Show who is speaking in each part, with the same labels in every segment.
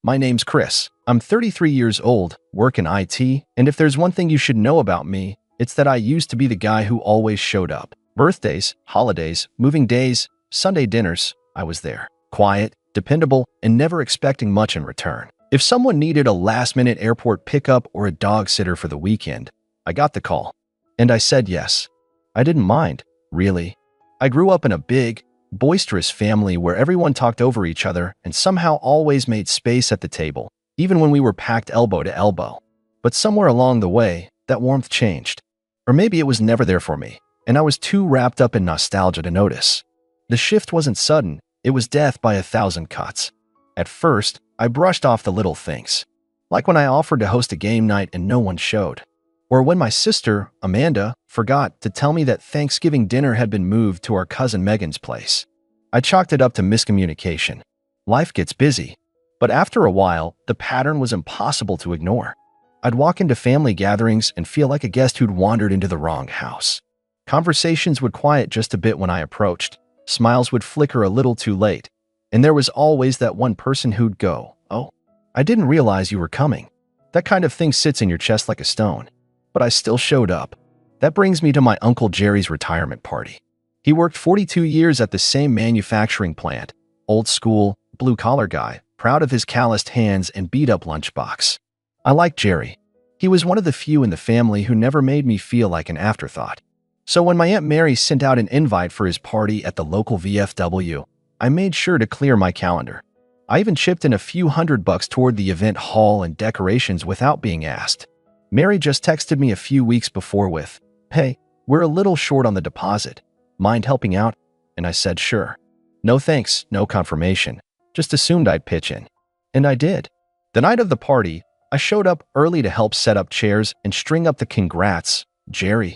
Speaker 1: My name's Chris. I'm 33 years old, work in IT, and if there's one thing you should know about me, it's that I used to be the guy who always showed up. Birthdays, holidays, moving days, Sunday dinners, I was there. Quiet, dependable, and never expecting much in return. If someone needed a last-minute airport pickup or a dog sitter for the weekend, I got the call. And I said yes. I didn't mind, really. I grew up in a big, boisterous family where everyone talked over each other and somehow always made space at the table, even when we were packed elbow to elbow. But somewhere along the way, that warmth changed. Or maybe it was never there for me, and I was too wrapped up in nostalgia to notice. The shift wasn't sudden, it was death by 1,000 cuts. At first, I brushed off the little things, like when I offered to host a game night and no one showed. Or when my sister, Amanda, forgot to tell me that Thanksgiving dinner had been moved to our cousin Megan's place. I chalked it up to miscommunication. Life gets busy. But after a while, the pattern was impossible to ignore. I'd walk into family gatherings and feel like a guest who'd wandered into the wrong house. Conversations would quiet just a bit when I approached. Smiles would flicker a little too late. And there was always that one person who'd go, "Oh, I didn't realize you were coming." That kind of thing sits in your chest like a stone. But I still showed up. That brings me to my Uncle Jerry's retirement party. He worked 42 years at the same manufacturing plant. Old school, blue-collar guy, proud of his calloused hands and beat-up lunchbox. I liked Jerry. He was one of the few in the family who never made me feel like an afterthought. So when my Aunt Mary sent out an invite for his party at the local VFW, I made sure to clear my calendar. I even chipped in a few $100 toward the event hall and decorations without being asked. Mary just texted me a few weeks before with, "Hey, we're a little short on the deposit. Mind helping out?" And I said sure. No thanks, no confirmation. Just assumed I'd pitch in. And I did. The night of the party, I showed up early to help set up chairs and string up the "Congrats, Jerry"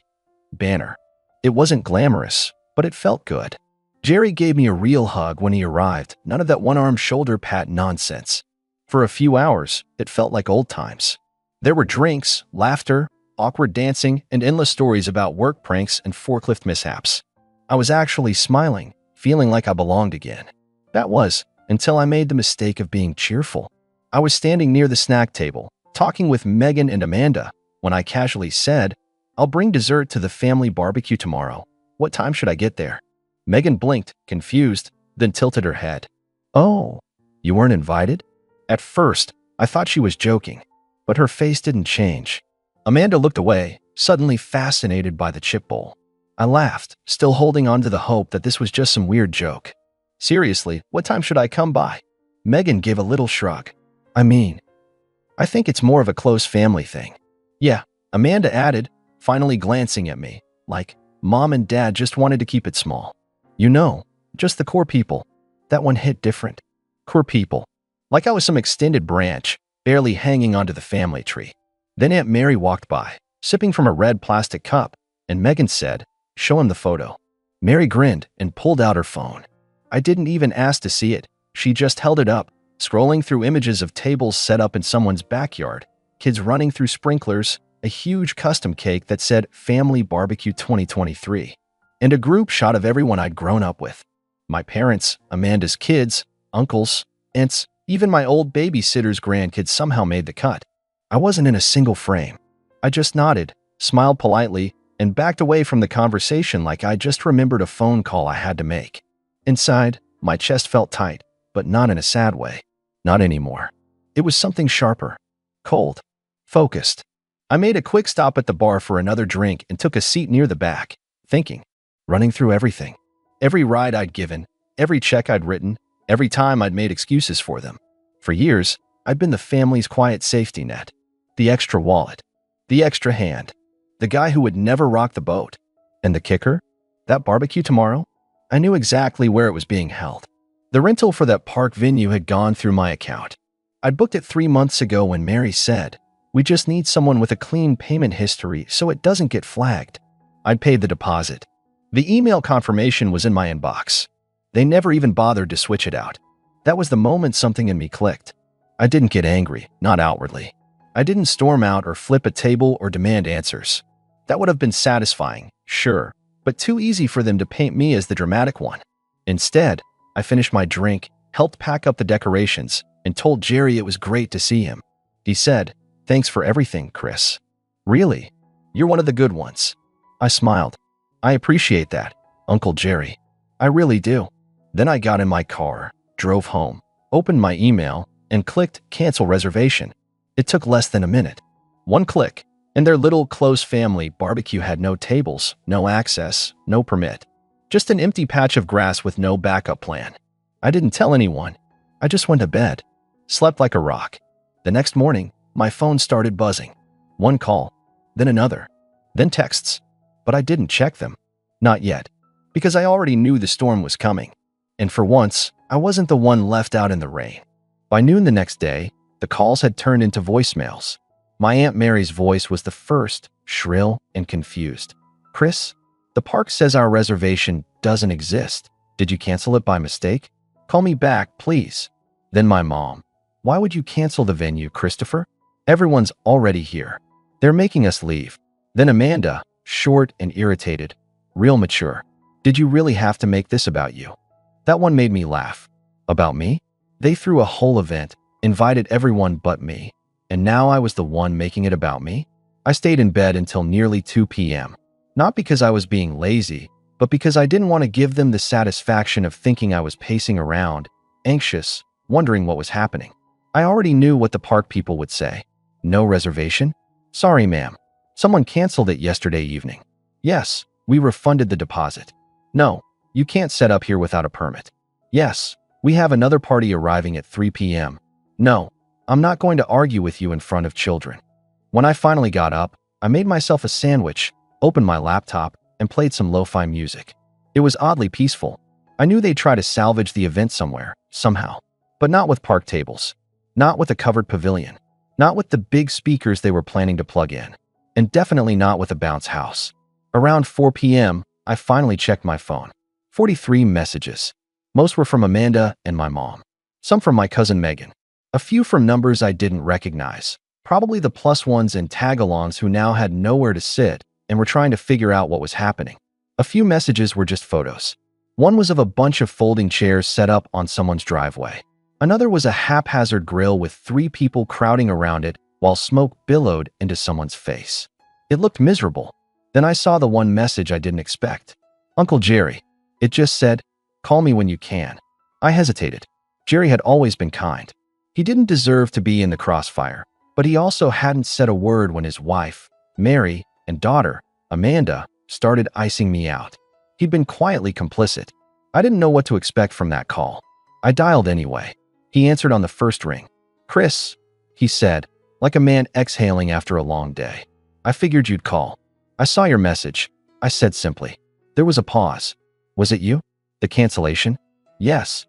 Speaker 1: banner. It wasn't glamorous, but it felt good. Jerry gave me a real hug when he arrived, none of that one-arm shoulder pat nonsense. For a few hours, it felt like old times. There were drinks, laughter, awkward dancing, and endless stories about work pranks and forklift mishaps. I was actually smiling, feeling like I belonged again. That was, until I made the mistake of being cheerful. I was standing near the snack table, talking with Megan and Amanda, when I casually said, "I'll bring dessert to the family barbecue tomorrow. What time should I get there?" Megan blinked, confused, then tilted her head. "Oh, you weren't invited?" At first, I thought she was joking, but her face didn't change. Amanda looked away, suddenly fascinated by the chip bowl. I laughed, still holding on to the hope that this was just some weird joke. "Seriously, what time should I come by?" Megan gave a little shrug. I think it's more of a close family thing." "Yeah," Amanda added, finally glancing at me, like, Mom and Dad just wanted to keep it small. You know, just the core people." That one hit different. Core people. Like I was some extended branch, barely hanging onto the family tree. Then Aunt Mary walked by, sipping from a red plastic cup, and Megan said, "Show him the photo." Mary grinned and pulled out her phone. I didn't even ask to see it. She just held it up, scrolling through images of tables set up in someone's backyard, kids running through sprinklers, a huge custom cake that said Family Barbecue 2023, and a group shot of everyone I'd grown up with. My parents, Amanda's kids, uncles, aunts, even my old babysitter's grandkids somehow made the cut. I wasn't in a single frame. I just nodded, smiled politely, and backed away from the conversation like I just remembered a phone call I had to make. Inside, my chest felt tight, but not in a sad way. Not anymore. It was something sharper, cold, focused. I made a quick stop at the bar for another drink and took a seat near the back, thinking, running through everything. Every ride I'd given, every check I'd written, every time I'd made excuses for them. For years, I'd been the family's quiet safety net. The extra wallet. The extra hand. The guy who would never rock the boat. And the kicker? That barbecue tomorrow? I knew exactly where it was being held. The rental for that park venue had gone through my account. I'd booked it 3 months ago when Mary said, "We just need someone with a clean payment history so it doesn't get flagged." I'd paid the deposit. The email confirmation was in my inbox. They never even bothered to switch it out. That was the moment something in me clicked. I didn't get angry, not outwardly. I didn't storm out or flip a table or demand answers. That would have been satisfying, sure, but too easy for them to paint me as the dramatic one. Instead, I finished my drink, helped pack up the decorations, and told Jerry it was great to see him. He said, "Thanks for everything, Chris. Really? You're one of the good ones." I smiled. "I appreciate that, Uncle Jerry. I really do." Then I got in my car, drove home, opened my email, and clicked Cancel Reservation. It took less than a minute. One click, and their little close family barbecue had no tables, no access, no permit. Just an empty patch of grass with no backup plan. I didn't tell anyone. I just went to bed, slept like a rock. The next morning, my phone started buzzing. One call, then another, then texts. But I didn't check them. Not yet, because I already knew the storm was coming. And for once, I wasn't the one left out in the rain. By noon the next day, the calls had turned into voicemails. My Aunt Mary's voice was the first, shrill and confused. "Chris, the park says our reservation doesn't exist. Did you cancel it by mistake? Call me back, please." Then my mom, "Why would you cancel the venue, Christopher? Everyone's already here. They're making us leave." Then Amanda, short and irritated, real mature. "Did you really have to make this about you?" That one made me laugh. About me? They threw a whole event, invited everyone but me, and now I was the one making it about me? I stayed in bed until nearly 2 p.m. Not because I was being lazy, but because I didn't want to give them the satisfaction of thinking I was pacing around, anxious, wondering what was happening. I already knew what the park people would say. "No reservation? Sorry, ma'am. Someone canceled it yesterday evening." "Yes, we refunded the deposit." "No, you can't set up here without a permit." "Yes, we have another party arriving at 3 p.m. "No, I'm not going to argue with you in front of children." When I finally got up, I made myself a sandwich, opened my laptop, and played some lo-fi music. It was oddly peaceful. I knew they'd try to salvage the event somewhere, somehow. But not with park tables. Not with a covered pavilion. Not with the big speakers they were planning to plug in. And definitely not with a bounce house. Around 4 p.m., I finally checked my phone. 43 messages. Most were from Amanda and my mom. Some from my cousin Megan. A few from numbers I didn't recognize. Probably the plus ones and tag-alongs who now had nowhere to sit and were trying to figure out what was happening. A few messages were just photos. One was of a bunch of folding chairs set up on someone's driveway. Another was a haphazard grill with 3 people crowding around it while smoke billowed into someone's face. It looked miserable. Then I saw the one message I didn't expect. "Uncle Jerry." It just said, "Call me when you can." I hesitated. Jerry had always been kind. He didn't deserve to be in the crossfire, but he also hadn't said a word when his wife, Mary, and daughter, Amanda, started icing me out. He'd been quietly complicit. I didn't know what to expect from that call. I dialed anyway. He answered on the first ring. "Chris," he said, like a man exhaling after a long day. "I figured you'd call. I saw your message," I said simply. There was a pause. "Was it you? The cancellation?" "Yes."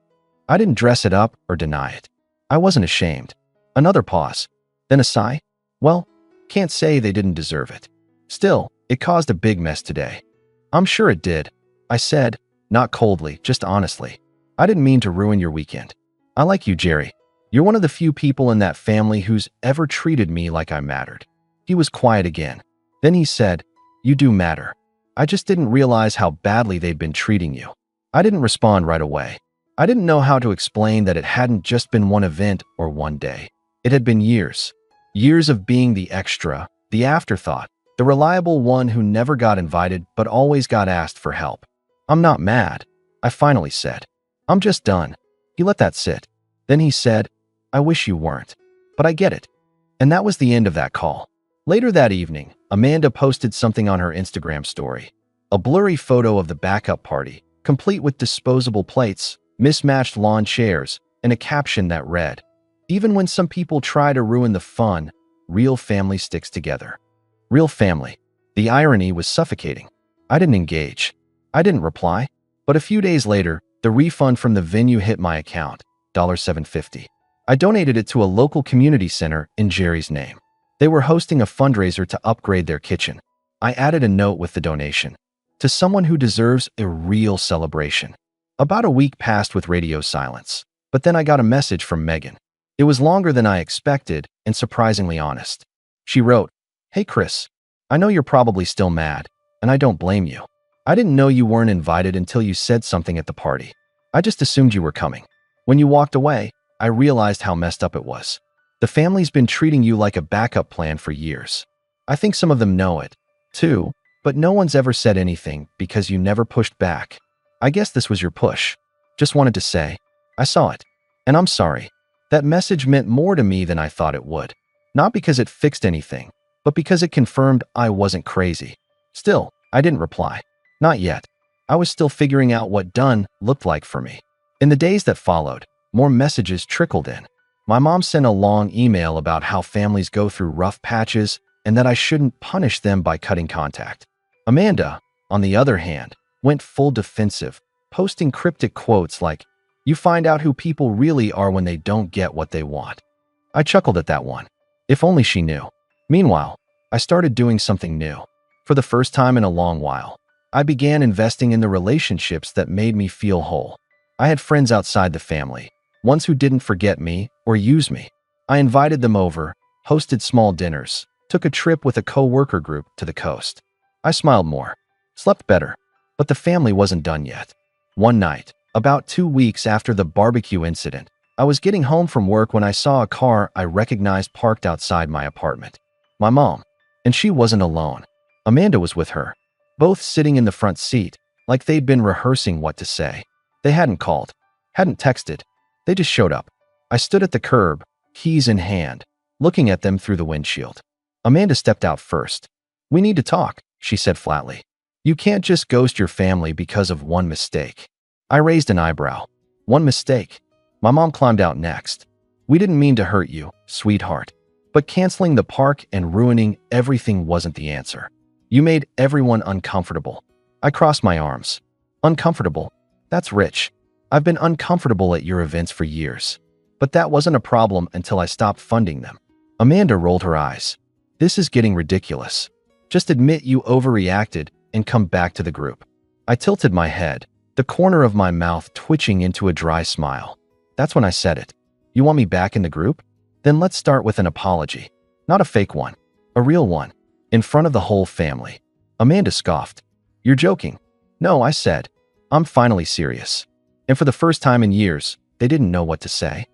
Speaker 1: I didn't dress it up or deny it. I wasn't ashamed. Another pause. Then a sigh. "Well, can't say they didn't deserve it. Still, it caused a big mess today." "I'm sure it did," I said, not coldly, just honestly. "I didn't mean to ruin your weekend. I like you, Jerry. You're one of the few people in that family who's ever treated me like I mattered." He was quiet again. Then he said, "You do matter. I just didn't realize how badly they'd been treating you." I didn't respond right away. I didn't know how to explain that it hadn't just been one event or one day. It had been years. Years of being the extra, the afterthought, the reliable one who never got invited but always got asked for help. "I'm not mad," I finally said. "I'm just done." He let that sit. Then he said, "I wish you weren't. But I get it." And that was the end of that call. Later that evening, Amanda posted something on her Instagram story. A blurry photo of the backup party, complete with disposable plates, mismatched lawn chairs, and a caption that read, "Even when some people try to ruin the fun, real family sticks together." Real family. The irony was suffocating. I didn't engage. I didn't reply. But a few days later, the refund from the venue hit my account, $7.50. I donated it to a local community center in Jerry's name. They were hosting a fundraiser to upgrade their kitchen. I added a note with the donation. "To someone who deserves a real celebration." About a week passed with radio silence. But then I got a message from Megan. It was longer than I expected and surprisingly honest. She wrote, "Hey Chris, I know you're probably still mad, and I don't blame you. I didn't know you weren't invited until you said something at the party. I just assumed you were coming. When you walked away, I realized how messed up it was. The family's been treating you like a backup plan for years. I think some of them know it, too, but no one's ever said anything because you never pushed back. I guess this was your push. Just wanted to say, I saw it, and I'm sorry. That message meant more to me than I thought it would. Not because it fixed anything, but because it confirmed I wasn't crazy. Still, I didn't reply. Not yet. I was still figuring out what done looked like for me. In the days that followed, more messages trickled in. My mom sent a long email about how families go through rough patches and that I shouldn't punish them by cutting contact. Amanda, on the other hand, went full defensive, posting cryptic quotes like, "You find out who people really are when they don't get what they want." I chuckled at that one. If only she knew. Meanwhile, I started doing something new. For the first time in a long while, I began investing in the relationships that made me feel whole. I had friends outside the family, ones who didn't forget me or use me. I invited them over, hosted small dinners, took a trip with a co-worker group to the coast. I smiled more, slept better, but the family wasn't done yet. One night, about 2 weeks after the barbecue incident, I was getting home from work when I saw a car I recognized parked outside my apartment. My mom. And she wasn't alone. Amanda was with her, both sitting in the front seat, like they'd been rehearsing what to say. They hadn't called, hadn't texted. They just showed up. I stood at the curb, keys in hand, looking at them through the windshield. Amanda stepped out first. "We need to talk," she said flatly. "You can't just ghost your family because of one mistake." I raised an eyebrow. "One mistake?" My mom climbed out next. "We didn't mean to hurt you, sweetheart. But canceling the park and ruining everything wasn't the answer. You made everyone uncomfortable." I crossed my arms. "Uncomfortable? That's rich. I've been uncomfortable at your events for years. But that wasn't a problem until I stopped funding them." Amanda rolled her eyes. "This is getting ridiculous. Just admit you overreacted and come back to the group." I tilted my head, the corner of my mouth twitching into a dry smile. That's when I said it. "You want me back in the group? Then let's start with an apology. Not a fake one. A real one. In front of the whole family." Amanda scoffed. "You're joking." "No," I said. "I'm finally serious." And for the first time in years, they didn't know what to say.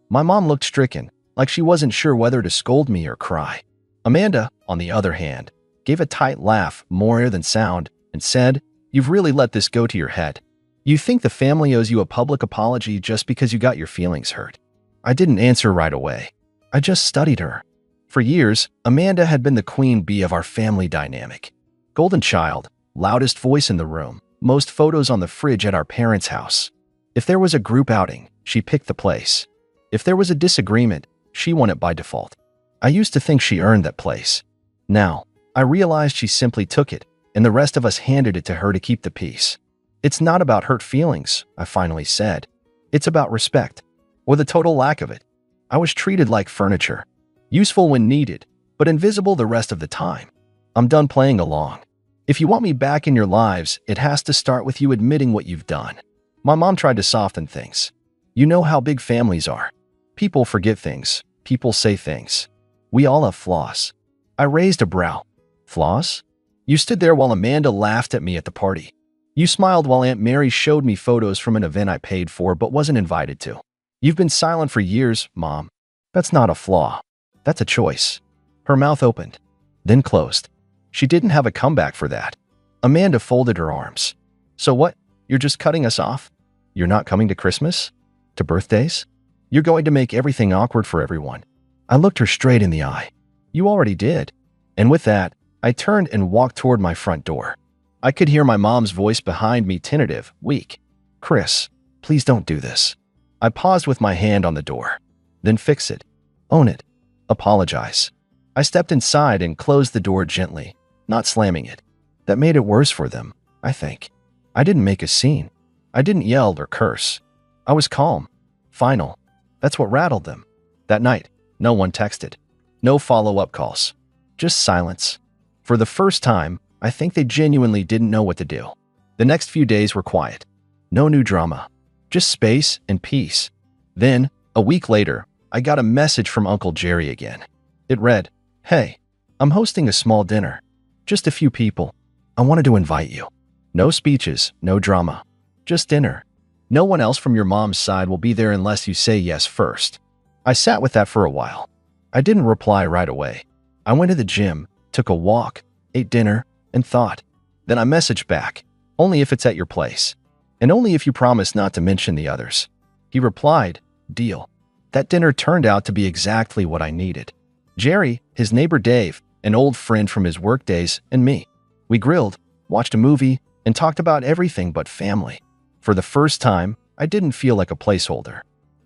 Speaker 1: My mom looked stricken, like she wasn't sure whether to scold me or cry. Amanda, on the other hand, gave a tight laugh, more air than sound, and said, "You've really let this go to your head. You think the family owes you a public apology just because you got your feelings hurt." I didn't answer right away. I just studied her. For years, Amanda had been the queen bee of our family dynamic. Golden child, loudest voice in the room, most photos on the fridge at our parents' house. If there was a group outing, she picked the place. If there was a disagreement, she won it by default. I used to think she earned that place. Now, I realized she simply took it, and the rest of us handed it to her to keep the peace. "It's not about hurt feelings," I finally said. "It's about respect, or the total lack of it." I was treated like furniture, useful when needed, but invisible the rest of the time. I'm done playing along. If you want me back in your lives, it has to start with you admitting what you've done. My mom tried to soften things. "You know how big families are. People forget things. People say things. We all have flaws." I raised a brow. "Flaws?" "You stood there while Amanda laughed at me at the party. You smiled while Aunt Mary showed me photos from an event I paid for but wasn't invited to. You've been silent for years, Mom. That's not a flaw. That's a choice." Her mouth opened, then closed. She didn't have a comeback for that. Amanda folded her arms. "So what? You're just cutting us off? You're not coming to Christmas? To birthdays? You're going to make everything awkward for everyone." I looked her straight in the eye. "You already did." And with that, I turned and walked toward my front door. I could hear my mom's voice behind me, tentative, weak. "Chris, please don't do this." I paused with my hand on the door. "Then fix it. Own it. Apologize." I stepped inside and closed the door gently, not slamming it. That made it worse for them, I think. I didn't make a scene. I didn't yell or curse. I was calm. Final. That's what rattled them. That night, no one texted. No follow-up calls. Just silence. For the first time, I think they genuinely didn't know what to do. The next few days were quiet. No new drama. Just space and peace. Then, a week later, I got a message from Uncle Jerry again. It read, "Hey, I'm hosting a small dinner. Just a few people. I wanted to invite you. No speeches, no drama. Just dinner. No one else from your mom's side will be there unless you say yes first. I sat with that for a while. I didn't reply right away. I went to the gym, took a walk, ate dinner, and thought. Then I messaged back, only if it's at your place, and only if you promise not to mention the others. He replied, deal. That dinner turned out to be exactly what I needed. Jerry, his neighbor Dave, an old friend from his work days, and me. We grilled, watched a movie, and talked about everything but family. For the first time, I didn't feel like a placeholder.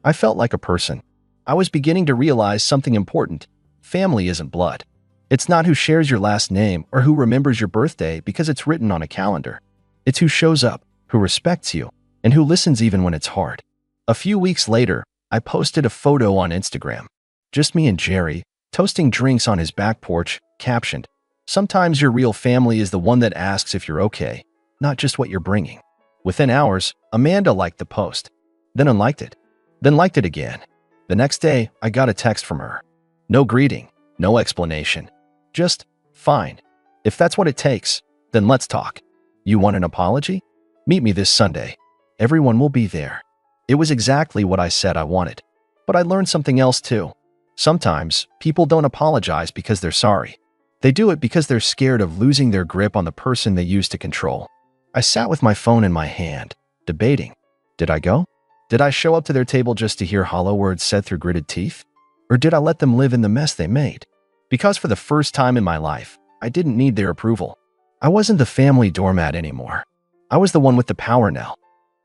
Speaker 1: I felt like a person. I was beginning to realize something important. Family isn't blood. It's not who shares your last name or who remembers your birthday because it's written on a calendar. It's who shows up, who respects you, and who listens even when it's hard. A few weeks later, I posted a photo on Instagram. Just me and Jerry, toasting drinks on his back porch, captioned, "Sometimes your real family is the one that asks if you're okay, not just what you're bringing." Within hours, Amanda liked the post, then unliked it, then liked it again. The next day, I got a text from her. No greeting, no explanation. Just, fine. If that's what it takes, then let's talk. You want an apology? Meet me this Sunday. Everyone will be there. It was exactly what I said I wanted. But I learned something else too. Sometimes, people don't apologize because they're sorry. They do it because they're scared of losing their grip on the person they used to control. I sat with my phone in my hand, debating. Did I go? Did I show up to their table just to hear hollow words said through gritted teeth? Or did I let them live in the mess they made? Because for the first time in my life, I didn't need their approval. I wasn't the family doormat anymore. I was the one with the power now.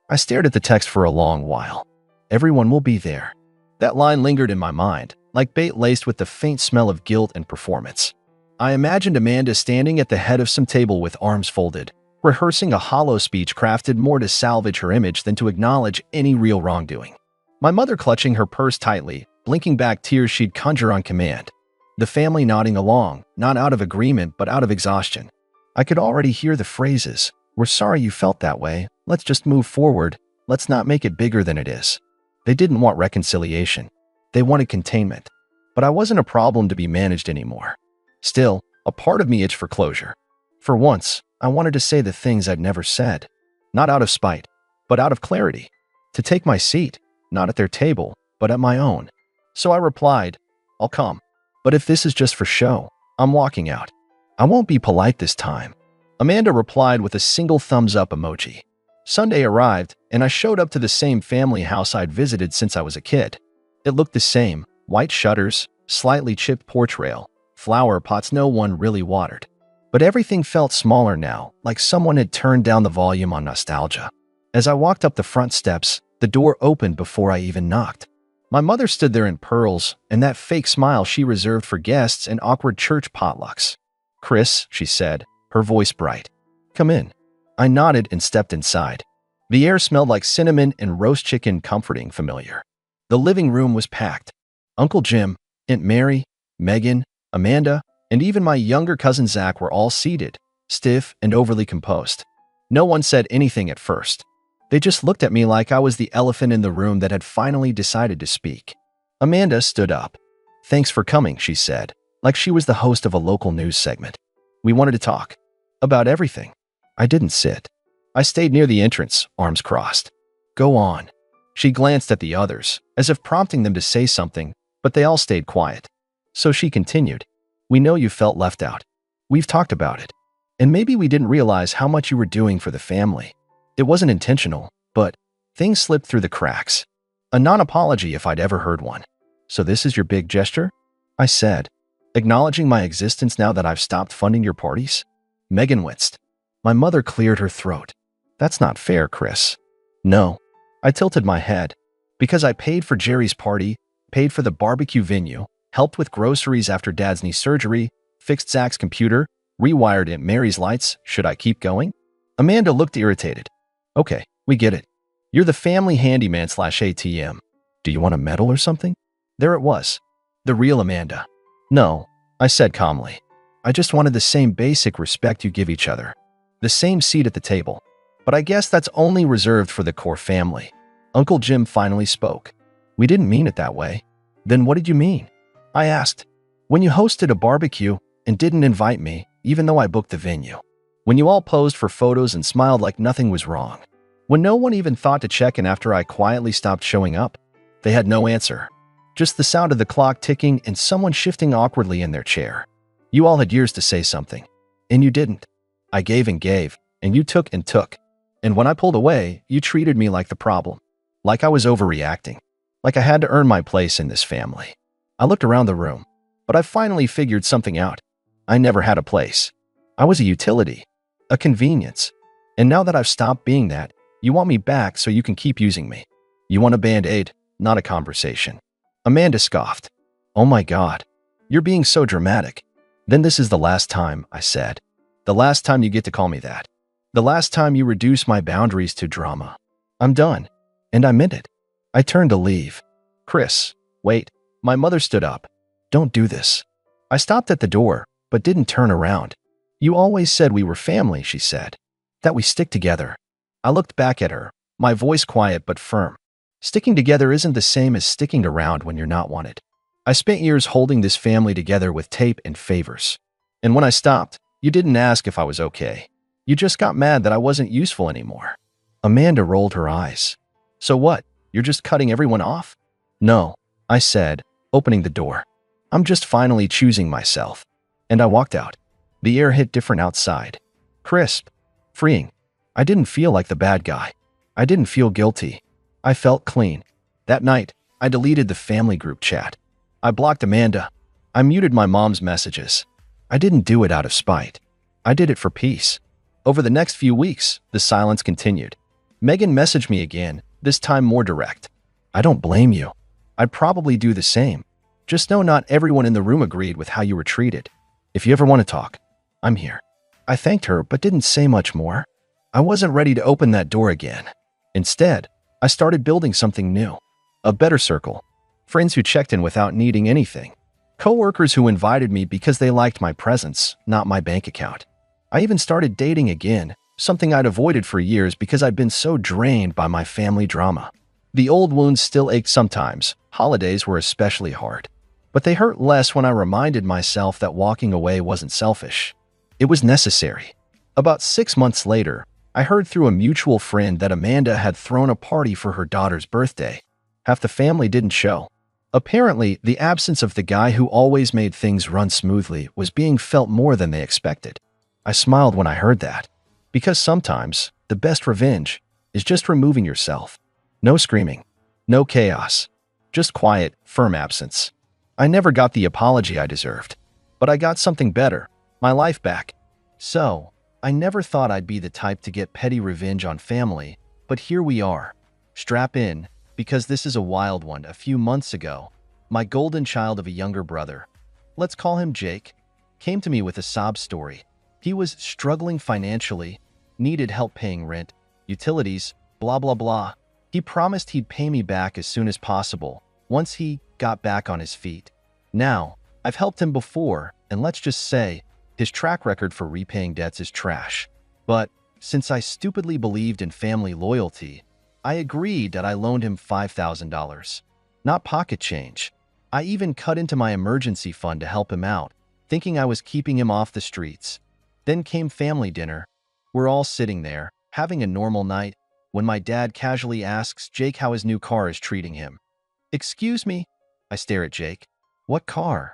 Speaker 1: I stared at the text for a long while. Everyone will be there. That line lingered in my mind, like bait laced with the faint smell of guilt and performance. I imagined Amanda standing at the head of some table with arms folded, rehearsing a hollow speech crafted more to salvage her image than to acknowledge any real wrongdoing. My mother clutching her purse tightly, blinking back tears she'd conjure on command. The family nodding along, not out of agreement but out of exhaustion. I could already hear the phrases, "We're sorry you felt that way. Let's just move forward. Let's not make it bigger than it is." They didn't want reconciliation. They wanted containment. But I wasn't a problem to be managed anymore. Still, a part of me itched for closure. For once, I wanted to say the things I'd never said. Not out of spite, but out of clarity. To take my seat, not at their table, but at my own. So I replied, "I'll come. But if this is just for show, I'm walking out. I won't be polite this time." Amanda replied with a single thumbs up emoji. Sunday arrived, and I showed up to the same family house I'd visited since I was a kid. It looked the same, white shutters, slightly chipped porch rail, flower pots no one really watered. But everything felt smaller now, like someone had turned down the volume on nostalgia. As I walked up the front steps, the door opened before I even knocked. My mother stood there in pearls, and that fake smile she reserved for guests and awkward church potlucks. "Chris," she said, her voice bright. "Come in." I nodded and stepped inside. The air smelled like cinnamon and roast chicken, comforting familiar. The living room was packed. Uncle Jim, Aunt Mary, Megan, Amanda, and even my younger cousin Zach were all seated, stiff and overly composed. No one said anything at first. They just looked at me like I was the elephant in the room that had finally decided to speak. Amanda stood up. "Thanks for coming," she said, like she was the host of a local news segment. "We wanted to talk. About everything." I didn't sit. I stayed near the entrance, arms crossed. "Go on." She glanced at the others, as if prompting them to say something, but they all stayed quiet. So she continued. "We know you felt left out. We've talked about it. And maybe we didn't realize how much you were doing for the family. It wasn't intentional, but things slipped through the cracks. A non-apology if I'd ever heard one. So this is your big gesture?" I said, acknowledging my existence now that I've stopped funding your parties. Megan winced. My mother cleared her throat. "That's not fair, Chris." "No." I tilted my head. "Because I paid for Jerry's party, paid for the barbecue venue, helped with groceries after Dad's knee surgery, fixed Zach's computer, rewired Aunt Mary's lights. Should I keep going?" Amanda looked irritated. "Okay, we get it. You're the family handyman/ATM. Do you want a medal or something?" There it was. The real Amanda. "No," I said calmly. "I just wanted the same basic respect you give each other. The same seat at the table. But I guess that's only reserved for the core family." Uncle Jim finally spoke. "We didn't mean it that way." "Then what did you mean?" I asked. "When you hosted a barbecue and didn't invite me, even though I booked the venue. When you all posed for photos and smiled like nothing was wrong. When no one even thought to check in after I quietly stopped showing up, they had no answer. Just the sound of the clock ticking and someone shifting awkwardly in their chair. You all had years to say something, and you didn't. I gave, and you took and took. And when I pulled away, you treated me like the problem, like I was overreacting, like I had to earn my place in this family. I looked around the room, but I finally figured something out. I never had a place. I was a utility, a convenience. And now that I've stopped being that, you want me back so you can keep using me. You want a band-aid, not a conversation. Amanda scoffed. Oh my God, you're being so dramatic. Then this is the last time, I said. The last time you get to call me that. The last time you reduce my boundaries to drama. I'm done. And I meant it. I turned to leave. Chris, wait. My mother stood up. Don't do this. I stopped at the door, but didn't turn around. You always said we were family, she said. That we stick together. I looked back at her, my voice quiet but firm. Sticking together isn't the same as sticking around when you're not wanted. I spent years holding this family together with tape and favors. And when I stopped, you didn't ask if I was okay. You just got mad that I wasn't useful anymore. Amanda rolled her eyes. So what? You're just cutting everyone off? No, I said, opening the door. I'm just finally choosing myself. And I walked out. The air hit different outside. Crisp. Freeing. I didn't feel like the bad guy. I didn't feel guilty. I felt clean. That night, I deleted the family group chat. I blocked Amanda. I muted my mom's messages. I didn't do it out of spite. I did it for peace. Over the next few weeks, the silence continued. Megan messaged me again, this time more direct. I don't blame you. I'd probably do the same. Just know not everyone in the room agreed with how you were treated. If you ever want to talk, I'm here. I thanked her but didn't say much more. I wasn't ready to open that door again. Instead, I started building something new. A better circle. Friends who checked in without needing anything. Coworkers who invited me because they liked my presence, not my bank account. I even started dating again, something I'd avoided for years because I'd been so drained by my family drama. The old wounds still ached sometimes. Holidays were especially hard. But they hurt less when I reminded myself that walking away wasn't selfish. It was necessary. About 6 months later, I heard through a mutual friend that Amanda had thrown a party for her daughter's birthday. Half the family didn't show. Apparently, the absence of the guy who always made things run smoothly was being felt more than they expected. I smiled when I heard that. Because sometimes, the best revenge is just removing yourself. No screaming. No chaos. Just quiet, firm absence. I never got the apology I deserved. But I got something better. My life back. So, I never thought I'd be the type to get petty revenge on family, but here we are. Strap in, because this is a wild one. A few months ago, my golden child of a younger brother, let's call him Jake, came to me with a sob story. He was struggling financially, needed help paying rent, utilities, blah blah blah. He promised he'd pay me back as soon as possible, once he got back on his feet. Now, I've helped him before, and let's just say, his track record for repaying debts is trash. But since I stupidly believed in family loyalty, I agreed that I loaned him $5,000. Not pocket change. I even cut into my emergency fund to help him out, thinking I was keeping him off the streets. Then came family dinner. We're all sitting there, having a normal night, when my dad casually asks Jake how his new car is treating him. Excuse me? I stare at Jake. What car?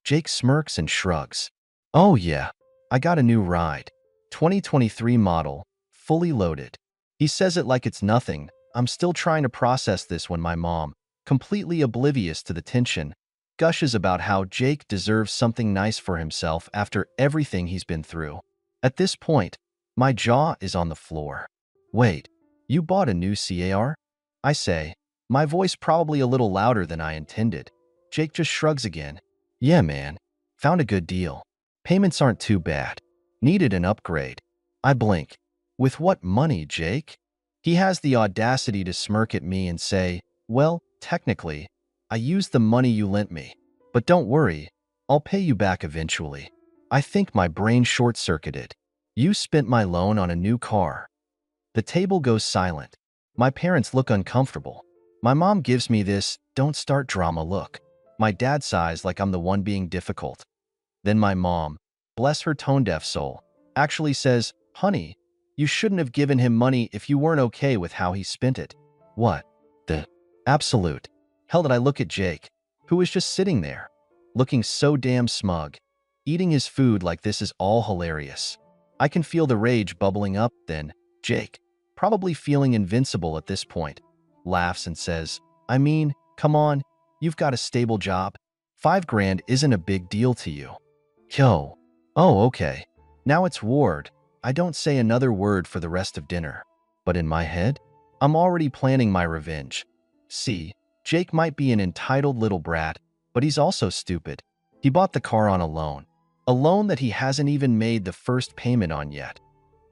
Speaker 1: Jake smirks and shrugs. Oh yeah, I got a new ride. 2023 model, fully loaded. He says it like it's nothing. I'm still trying to process this when my mom, completely oblivious to the tension, gushes about how Jake deserves something nice for himself after everything he's been through. At this point, my jaw is on the floor. Wait, you bought a new car? I say, my voice probably a little louder than I intended. Jake just shrugs again. Yeah, man. Found a good deal. Payments aren't too bad. Needed an upgrade. I blink. With what money, Jake? He has the audacity to smirk at me and say, well, technically, I used the money you lent me. But don't worry, I'll pay you back eventually. I think my brain short-circuited. You spent my loan on a new car. The table goes silent. My parents look uncomfortable. My mom gives me this, don't start drama look. My dad sighs like I'm the one being difficult. Then my mom, bless her tone-deaf soul, actually says, honey, You shouldn't have given him money if you weren't okay with how he spent it. What the absolute hell did I look at Jake, who was just sitting there, looking so damn smug, eating his food like this is all hilarious. I can feel the rage bubbling up. Then Jake, probably feeling invincible at this point, laughs and says, I mean, come on, you've got a stable job. 5 grand isn't a big deal to you. Yo. Oh, okay. Now it's Ward. I don't say another word for the rest of dinner. But in my head, I'm already planning my revenge. See, Jake might be an entitled little brat, but he's also stupid. He bought the car on a loan that he hasn't even made the first payment on yet.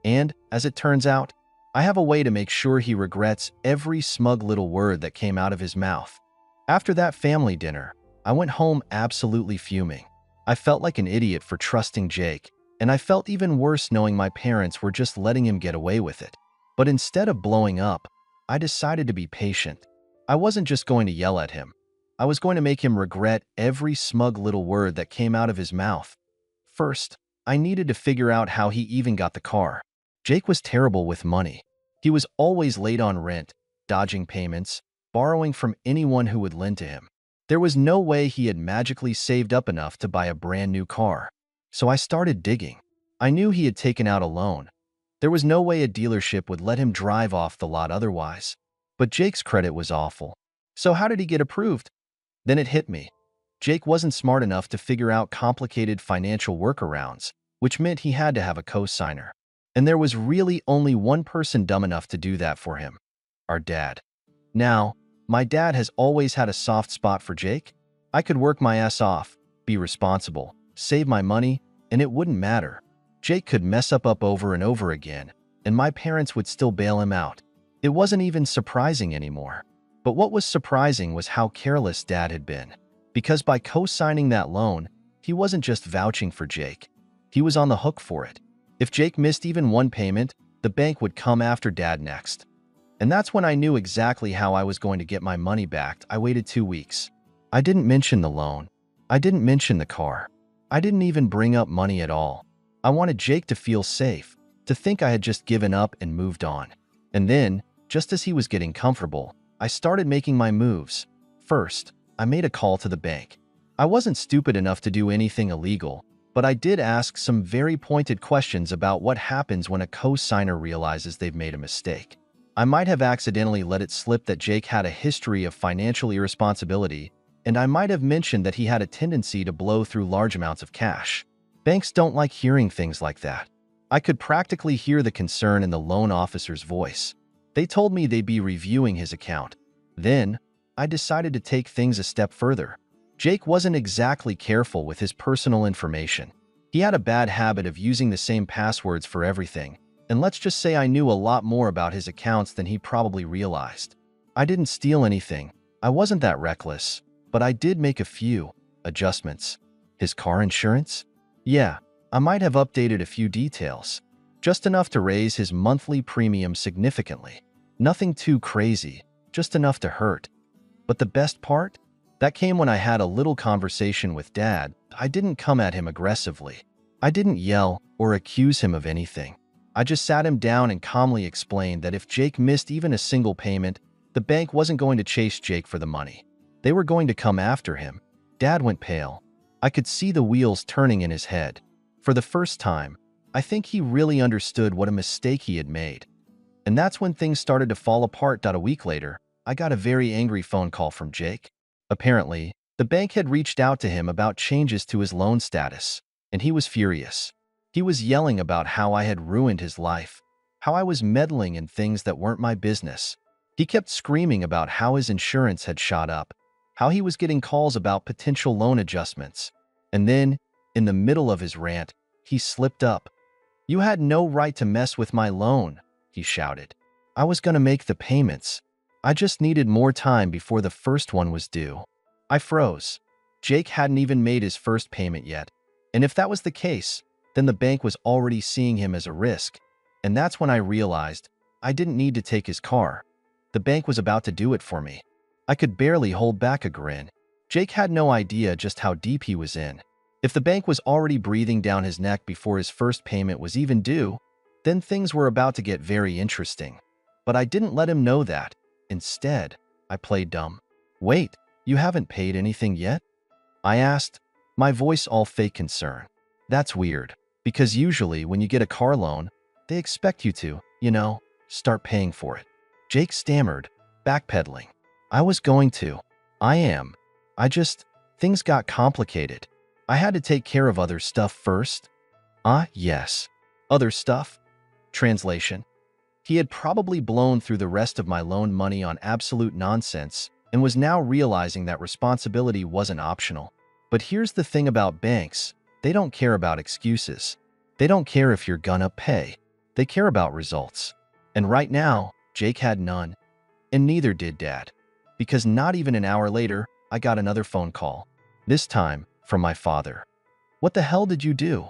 Speaker 1: And, as it turns out, I have a way to make sure he regrets every smug little word that came out of his mouth. After that family dinner, I went home absolutely fuming. I felt like an idiot for trusting Jake, and I felt even worse knowing my parents were just letting him get away with it. But instead of blowing up, I decided to be patient. I wasn't just going to yell at him. I was going to make him regret every smug little word that came out of his mouth. First, I needed to figure out how he even got the car. Jake was terrible with money. He was always late on rent, dodging payments, borrowing from anyone who would lend to him. There was no way he had magically saved up enough to buy a brand new car. So I started digging. I knew he had taken out a loan. There was no way a dealership would let him drive off the lot otherwise. But Jake's credit was awful. So how did he get approved? Then it hit me. Jake wasn't smart enough to figure out complicated financial workarounds, which meant he had to have a co-signer. And there was really only one person dumb enough to do that for him: our dad. Now, my dad has always had a soft spot for Jake. I could work my ass off, be responsible, save my money, and it wouldn't matter. Jake could mess up over and over again, and my parents would still bail him out. It wasn't even surprising anymore. But what was surprising was how careless Dad had been. Because by co-signing that loan, he wasn't just vouching for Jake. He was on the hook for it. If Jake missed even one payment, the bank would come after Dad next. And that's when I knew exactly how I was going to get my money back. I waited 2 weeks. I didn't mention the loan. I didn't mention the car. I didn't even bring up money at all. I wanted Jake to feel safe, to think I had just given up and moved on. And then, just as he was getting comfortable, I started making my moves. First, I made a call to the bank. I wasn't stupid enough to do anything illegal, but I did ask some very pointed questions about what happens when a co-signer realizes they've made a mistake. I might have accidentally let it slip that Jake had a history of financial irresponsibility, and I might have mentioned that he had a tendency to blow through large amounts of cash. Banks don't like hearing things like that. I could practically hear the concern in the loan officer's voice. They told me they'd be reviewing his account. Then, I decided to take things a step further. Jake wasn't exactly careful with his personal information. He had a bad habit of using the same passwords for everything, and let's just say I knew a lot more about his accounts than he probably realized. I didn't steal anything. I wasn't that reckless, but I did make a few adjustments. His car insurance? Yeah, I might have updated a few details, just enough to raise his monthly premium significantly. Nothing too crazy, just enough to hurt. But the best part? That came when I had a little conversation with Dad. I didn't come at him aggressively. I didn't yell or accuse him of anything. I just sat him down and calmly explained that if Jake missed even a single payment, the bank wasn't going to chase Jake for the money. They were going to come after him. Dad went pale. I could see the wheels turning in his head. For the first time, I think he really understood what a mistake he had made. And that's when things started to fall apart. A week later, I got a very angry phone call from Jake. Apparently, the bank had reached out to him about changes to his loan status, and he was furious. He was yelling about how I had ruined his life, how I was meddling in things that weren't my business. He kept screaming about how his insurance had shot up, how he was getting calls about potential loan adjustments. And then, in the middle of his rant, he slipped up. "You had no right to mess with my loan," he shouted. "I was going to make the payments. I just needed more time before the first one was due." I froze. Jake hadn't even made his first payment yet. And if that was the case, then the bank was already seeing him as a risk. And that's when I realized I didn't need to take his car. The bank was about to do it for me. I could barely hold back a grin. Jake had no idea just how deep he was in. If the bank was already breathing down his neck before his first payment was even due, Then things were about to get very interesting. But I didn't let him know that. Instead, I played dumb. Wait, you haven't paid anything yet? I asked, my voice all fake concern. That's weird, because usually when you get a car loan, they expect you to, start paying for it. Jake stammered, backpedaling. I was going to. I am. Things got complicated. I had to take care of other stuff first. Yes. Other stuff? Translation. He had probably blown through the rest of my loan money on absolute nonsense and was now realizing that responsibility wasn't optional. But here's the thing about banks. They don't care about excuses. They don't care if you're gonna pay. They care about results. And right now, Jake had none. And neither did Dad. Because not even an hour later, I got another phone call. This time, from my father. What the hell did you do?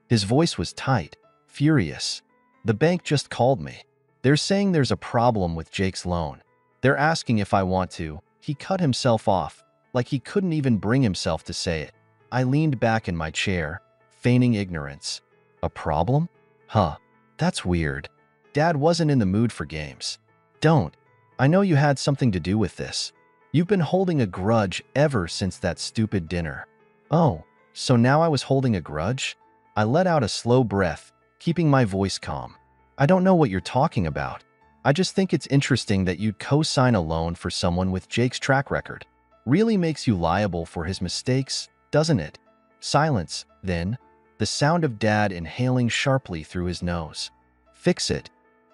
Speaker 1: His voice was tight, furious. The bank just called me. They're saying there's a problem with Jake's loan. They're asking if I want to. He cut himself off, like he couldn't even bring himself to say it. I leaned back in my chair, feigning ignorance. A problem? Huh. That's weird. Dad wasn't in the mood for games. Don't. I know you had something to do with this. You've been holding a grudge ever since that stupid dinner. Oh, so now I was holding a grudge? I let out a slow breath, keeping my voice calm. I don't know what you're talking about. I just think it's interesting that you'd co-sign a loan for someone with Jake's track record. Really makes you liable for his mistakes, doesn't it? Silence, then. The sound of Dad inhaling sharply through his nose. Fix it.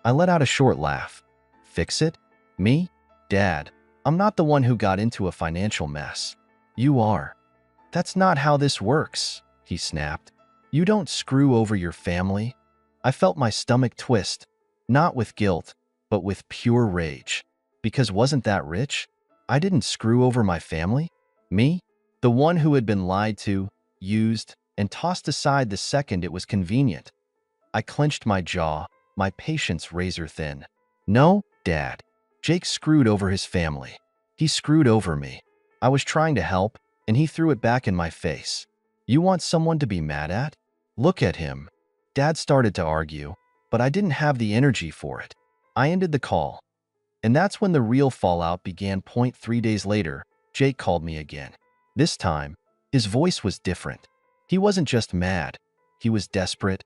Speaker 1: I let out a short laugh. Fix it? Me? Dad, I'm not the one who got into a financial mess. You are. That's not how this works, he snapped. You don't screw over your family. I felt my stomach twist, not with guilt, but with pure rage. Because wasn't that rich? I didn't screw over my family. Me? The one who had been lied to, used, and tossed aside the second it was convenient. I clenched my jaw, my patience razor thin. No, Dad. Jake screwed over his family. He screwed over me. I was trying to help, and he threw it back in my face. You want someone to be mad at? Look at him. Dad started to argue, but I didn't have the energy for it. I ended the call. And that's when the real fallout began. 3 days later, Jake called me again. This time, his voice was different. He wasn't just mad. He was desperate.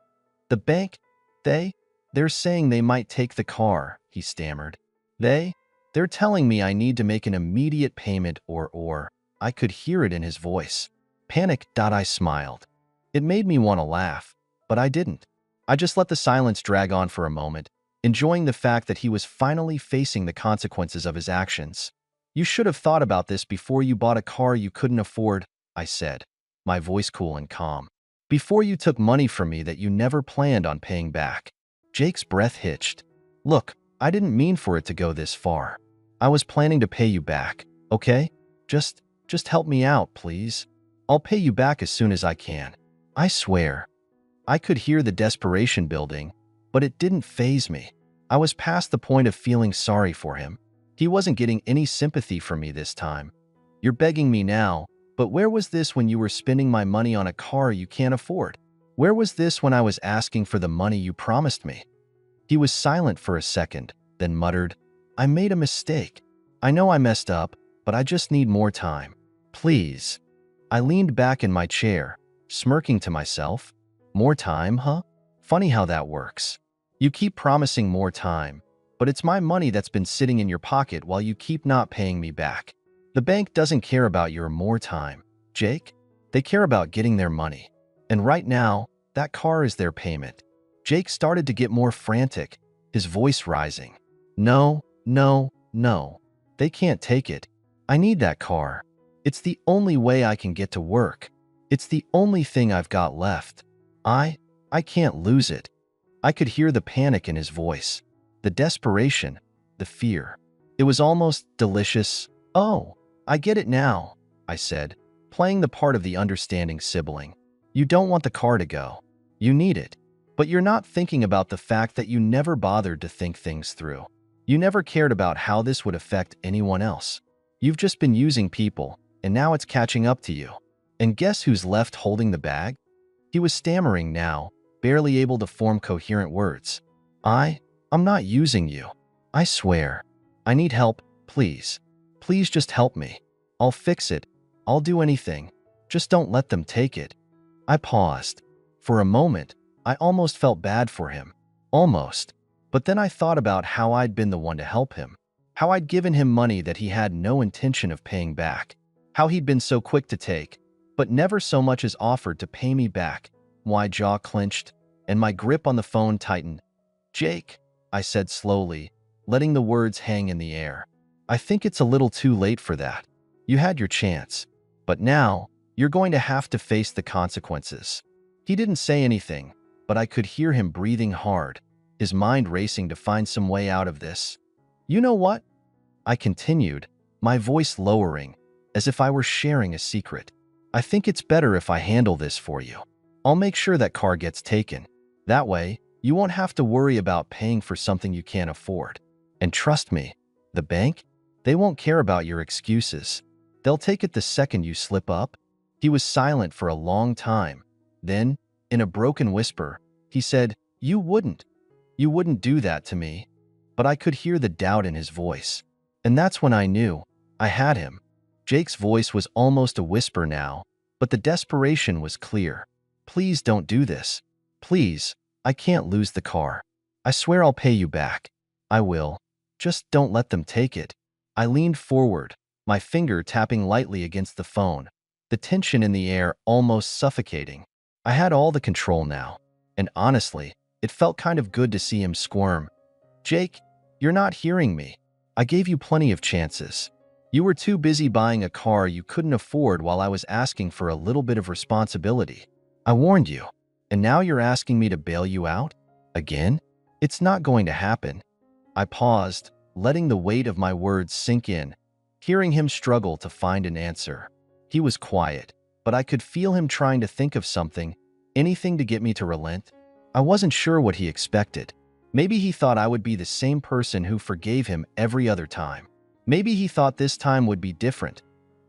Speaker 1: The bank, they're saying they might take the car, he stammered. They're telling me I need to make an immediate payment or, I could hear it in his voice. Panic. I smiled. It made me want to laugh, but I didn't. I just let the silence drag on for a moment, enjoying the fact that he was finally facing the consequences of his actions. You should have thought about this before you bought a car you couldn't afford, I said, my voice cool and calm. Before you took money from me that you never planned on paying back. Jake's breath hitched. Look, I didn't mean for it to go this far. I was planning to pay you back, okay? Just help me out, please. I'll pay you back as soon as I can. I swear. I could hear the desperation building, but it didn't faze me. I was past the point of feeling sorry for him. He wasn't getting any sympathy from me this time. You're begging me now, but where was this when you were spending my money on a car you can't afford? Where was this when I was asking for the money you promised me? He was silent for a second, then muttered, I made a mistake. I know I messed up, but I just need more time. Please. I leaned back in my chair, smirking to myself. More time, huh? Funny how that works. You keep promising more time, but it's my money that's been sitting in your pocket while you keep not paying me back. The bank doesn't care about your more time, Jake. They care about getting their money. And right now, that car is their payment. Jake started to get more frantic, his voice rising. No. They can't take it. I need that car. It's the only way I can get to work. It's the only thing I've got left. I can't lose it. I could hear the panic in his voice, the desperation, the fear. It was almost delicious. Oh, I get it now, I said, playing the part of the understanding sibling. You don't want the car to go. You need it. But you're not thinking about the fact that you never bothered to think things through. You never cared about how this would affect anyone else. You've just been using people, and now it's catching up to you. And guess who's left holding the bag? He was stammering now, barely able to form coherent words. I'm not using you. I swear. I need help, please. Please just help me. I'll fix it. I'll do anything. Just don't let them take it. I paused. For a moment, I almost felt bad for him. Almost. But then I thought about how I'd been the one to help him. How I'd given him money that he had no intention of paying back. How he'd been so quick to take, but never so much as offered to pay me back. My jaw clenched, and my grip on the phone tightened. "Jake," I said slowly, letting the words hang in the air. "I think it's a little too late for that. You had your chance. But now, you're going to have to face the consequences." He didn't say anything, but I could hear him breathing hard, his mind racing to find some way out of this. "You know what?" I continued, my voice lowering, as if I were sharing a secret. "I think it's better if I handle this for you. I'll make sure that car gets taken. That way, you won't have to worry about paying for something you can't afford. And trust me, the bank, they won't care about your excuses. They'll take it the second you slip up." He was silent for a long time. Then, in a broken whisper, he said, You wouldn't do that to me." But I could hear the doubt in his voice. And that's when I knew I had him. Jake's voice was almost a whisper now, but the desperation was clear. "Please don't do this. Please, I can't lose the car. I swear I'll pay you back. I will. Just don't let them take it." I leaned forward, my finger tapping lightly against the phone, the tension in the air almost suffocating. I had all the control now, and honestly, it felt kind of good to see him squirm. "Jake, you're not hearing me. I gave you plenty of chances. You were too busy buying a car you couldn't afford while I was asking for a little bit of responsibility. I warned you, and now you're asking me to bail you out? Again? It's not going to happen." I paused, letting the weight of my words sink in, hearing him struggle to find an answer. He was quiet, but I could feel him trying to think of something, anything to get me to relent. I wasn't sure what he expected. Maybe he thought I would be the same person who forgave him every other time. Maybe he thought this time would be different.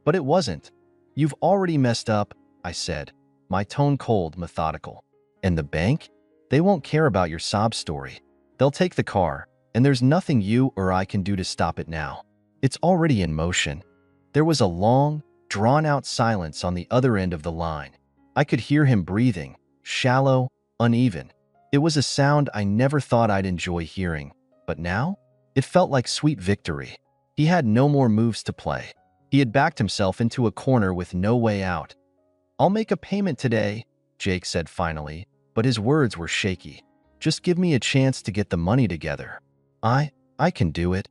Speaker 1: But it wasn't. "You've already messed up," I said, my tone cold, methodical. "And the bank? They won't care about your sob story. They'll take the car, and there's nothing you or I can do to stop it now. It's already in motion." There was a long, drawn-out silence on the other end of the line. I could hear him breathing, shallow, uneven. It was a sound I never thought I'd enjoy hearing, but now, it felt like sweet victory. He had no more moves to play. He had backed himself into a corner with no way out. "I'll make a payment today," Jake said finally, but his words were shaky. "Just give me a chance to get the money together. I can do it."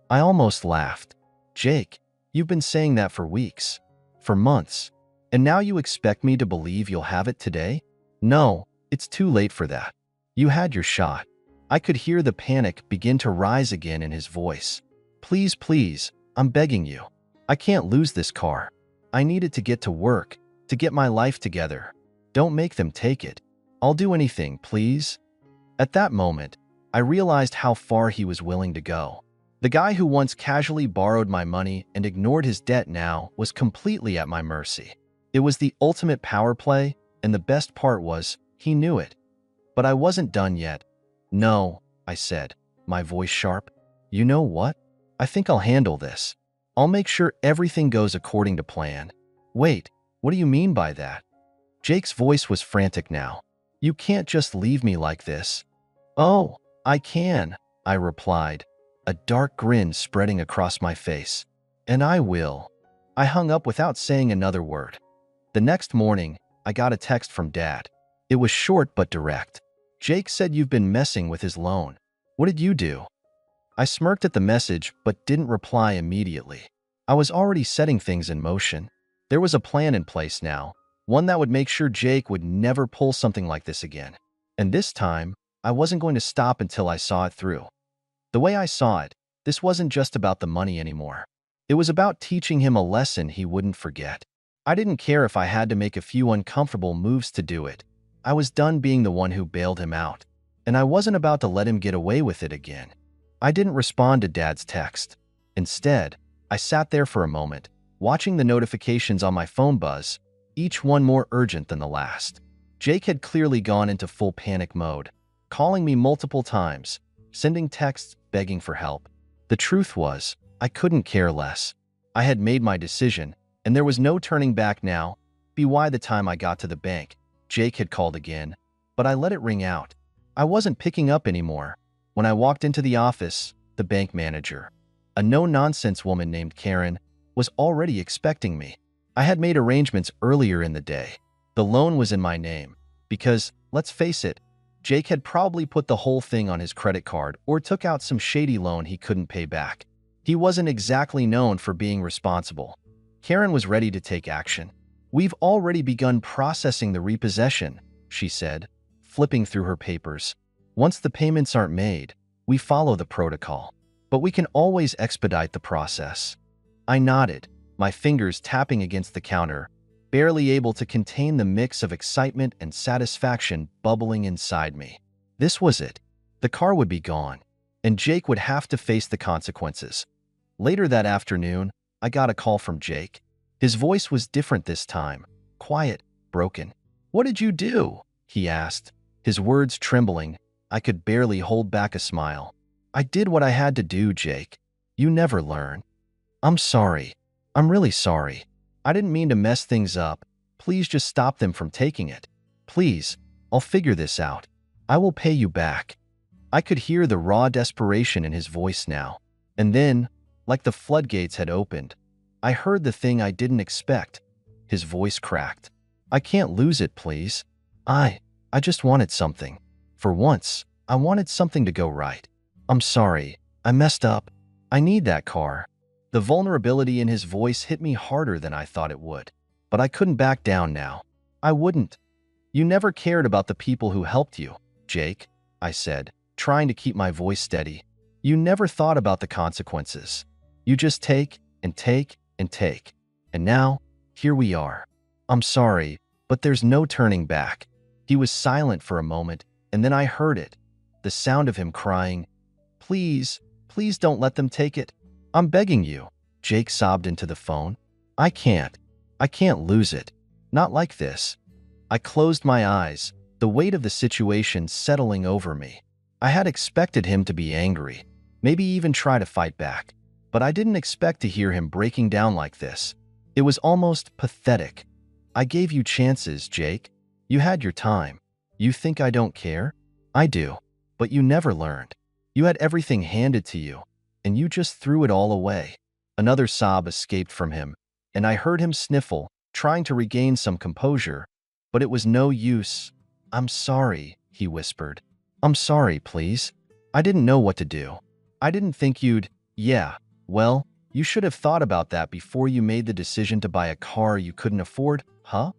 Speaker 1: I almost laughed. "Jake, you've been saying that for weeks, for months, and now you expect me to believe you'll have it today? No, it's too late for that. You had your shot." I could hear the panic begin to rise again in his voice. "Please, please, I'm begging you. I can't lose this car. I need it to get to work, to get my life together. Don't make them take it. I'll do anything, please." At that moment, I realized how far he was willing to go. The guy who once casually borrowed my money and ignored his debt now was completely at my mercy. It was the ultimate power play, and the best part was, he knew it. But I wasn't done yet. "No," I said, my voice sharp. "You know what? I think I'll handle this. I'll make sure everything goes according to plan." "Wait, what do you mean by that?" Jake's voice was frantic now. "You can't just leave me like this." "Oh, I can," I replied, a dark grin spreading across my face. "And I will." I hung up without saying another word. The next morning, I got a text from Dad. It was short but direct. "Jake said you've been messing with his loan. What did you do?" I smirked at the message but didn't reply immediately. I was already setting things in motion. There was a plan in place now, one that would make sure Jake would never pull something like this again. And this time, I wasn't going to stop until I saw it through. The way I saw it, this wasn't just about the money anymore. It was about teaching him a lesson he wouldn't forget. I didn't care if I had to make a few uncomfortable moves to do it. I was done being the one who bailed him out, and I wasn't about to let him get away with it again. I didn't respond to Dad's text. Instead, I sat there for a moment, watching the notifications on my phone buzz, each one more urgent than the last. Jake had clearly gone into full panic mode, calling me multiple times, sending texts begging for help. The truth was, I couldn't care less. I had made my decision, and there was no turning back now. By the time I got to the bank, Jake had called again, but I let it ring out. I wasn't picking up anymore. When I walked into the office, the bank manager, a no-nonsense woman named Karen, was already expecting me. I had made arrangements earlier in the day. The loan was in my name, because, let's face it, Jake had probably put the whole thing on his credit card or took out some shady loan he couldn't pay back. He wasn't exactly known for being responsible. Karen was ready to take action. "We've already begun processing the repossession," she said, flipping through her papers. "Once the payments aren't made, we follow the protocol. But we can always expedite the process." I nodded, my fingers tapping against the counter, barely able to contain the mix of excitement and satisfaction bubbling inside me. This was it. The car would be gone, and Jake would have to face the consequences. Later that afternoon, I got a call from Jake. His voice was different this time, quiet, broken. "What did you do?" he asked, his words trembling. I could barely hold back a smile. "I did what I had to do, Jake. You never learn." "I'm sorry. I'm really sorry. I didn't mean to mess things up. Please just stop them from taking it. Please, I'll figure this out. I will pay you back." I could hear the raw desperation in his voice now. And then, like the floodgates had opened, I heard the thing I didn't expect. His voice cracked. "I can't lose it, please. I just wanted something. For once, I wanted something to go right. I'm sorry. I messed up. I need that car." The vulnerability in his voice hit me harder than I thought it would. But I couldn't back down now. I wouldn't. "You never cared about the people who helped you, Jake," I said, trying to keep my voice steady. "You never thought about the consequences. You just take and take and take. And now, here we are. I'm sorry, but there's no turning back." He was silent for a moment, and then I heard it. The sound of him crying, "Please, please don't let them take it. I'm begging you." Jake sobbed into the phone. I can't lose it. Not like this." I closed my eyes, the weight of the situation settling over me. I had expected him to be angry, maybe even try to fight back. But I didn't expect to hear him breaking down like this. It was almost pathetic. "I gave you chances, Jake. You had your time. You think I don't care? I do. But you never learned. You had everything handed to you, and you just threw it all away." Another sob escaped from him, and I heard him sniffle, trying to regain some composure. But it was no use. "I'm sorry," he whispered. "I'm sorry, please. I didn't know what to do. I didn't think you'd—" "Yeah, well, you should have thought about that before you made the decision to buy a car you couldn't afford, huh?"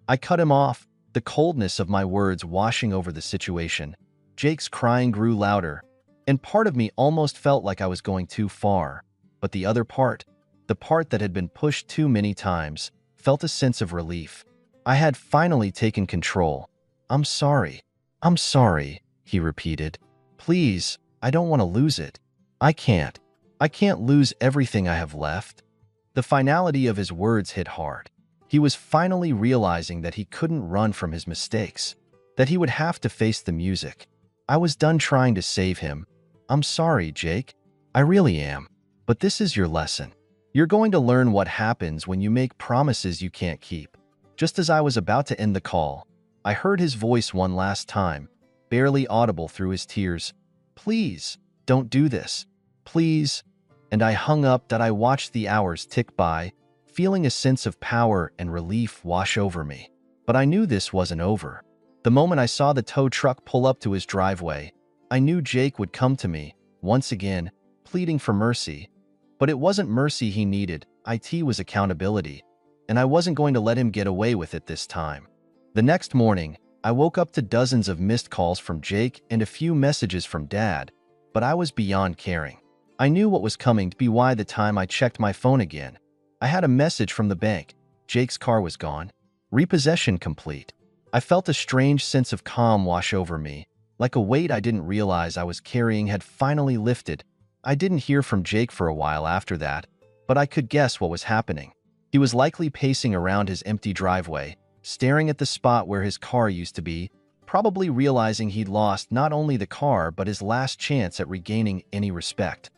Speaker 1: I cut him off, the coldness of my words washing over the situation. Jake's crying grew louder, and part of me almost felt like I was going too far. But the other part, the part that had been pushed too many times, felt a sense of relief. I had finally taken control. I'm sorry, he repeated. "Please, I don't want to lose it. I can't lose everything I have left." The finality of his words hit hard. He was finally realizing that he couldn't run from his mistakes, that he would have to face the music. I was done trying to save him. "I'm sorry, Jake. I really am. But this is your lesson. You're going to learn what happens when you make promises you can't keep." Just as I was about to end the call, I heard his voice one last time, barely audible through his tears. "Please, don't do this. Please." And I hung up. That I watched the hours tick by, feeling a sense of power and relief wash over me. But I knew this wasn't over. The moment I saw the tow truck pull up to his driveway, I knew Jake would come to me, once again, pleading for mercy. But it wasn't mercy he needed, it was accountability. And I wasn't going to let him get away with it this time. The next morning, I woke up to dozens of missed calls from Jake and a few messages from Dad, but I was beyond caring. I knew what was coming by the time I checked my phone again. I had a message from the bank. Jake's car was gone. Repossession complete. I felt a strange sense of calm wash over me, like a weight I didn't realize I was carrying had finally lifted. I didn't hear from Jake for a while after that, but I could guess what was happening. He was likely pacing around his empty driveway, staring at the spot where his car used to be, probably realizing he'd lost not only the car but his last chance at regaining any respect.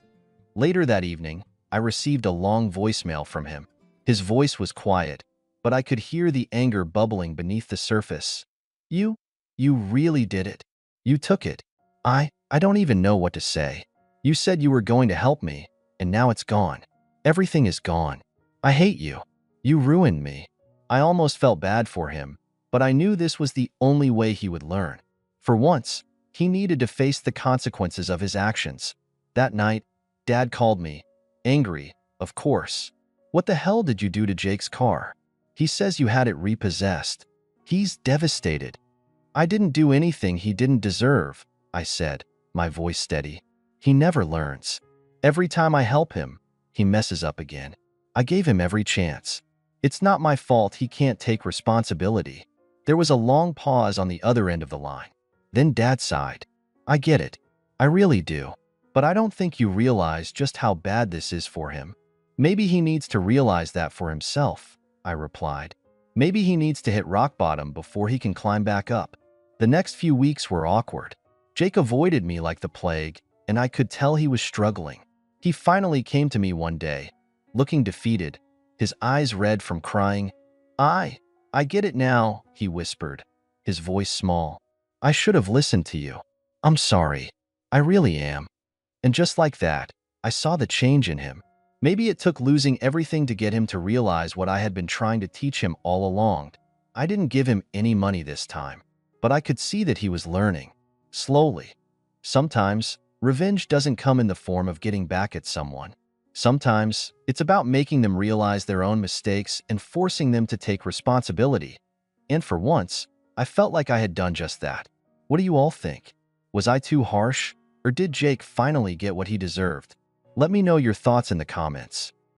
Speaker 1: Later that evening, I received a long voicemail from him. His voice was quiet, but I could hear the anger bubbling beneath the surface. You really did it. You took it. I don't even know what to say. You said you were going to help me, and now it's gone. Everything is gone. I hate you. You ruined me. I almost felt bad for him, but I knew this was the only way he would learn. For once, he needed to face the consequences of his actions. That night, Dad called me, angry, of course. What the hell did you do to Jake's car? He says you had it repossessed. He's devastated. I didn't do anything he didn't deserve, I said, my voice steady. He never learns. Every time I help him, he messes up again. I gave him every chance. It's not my fault he can't take responsibility. There was a long pause on the other end of the line. Then Dad sighed. I get it. I really do. But I don't think you realize just how bad this is for him. Maybe he needs to realize that for himself, I replied. Maybe he needs to hit rock bottom before he can climb back up. The next few weeks were awkward. Jake avoided me like the plague, and I could tell he was struggling. He finally came to me one day, looking defeated, his eyes red from crying. I get it now, he whispered, his voice small. I should have listened to you. I'm sorry. I really am. And just like that, I saw the change in him. Maybe it took losing everything to get him to realize what I had been trying to teach him all along. I didn't give him any money this time, but I could see that he was learning. Slowly. Sometimes, revenge doesn't come in the form of getting back at someone. Sometimes, it's about making them realize their own mistakes and forcing them to take responsibility. And for once, I felt like I had done just that. What do you all think? Was I too harsh, or did Jake finally get what he deserved? Let me know your thoughts in the comments.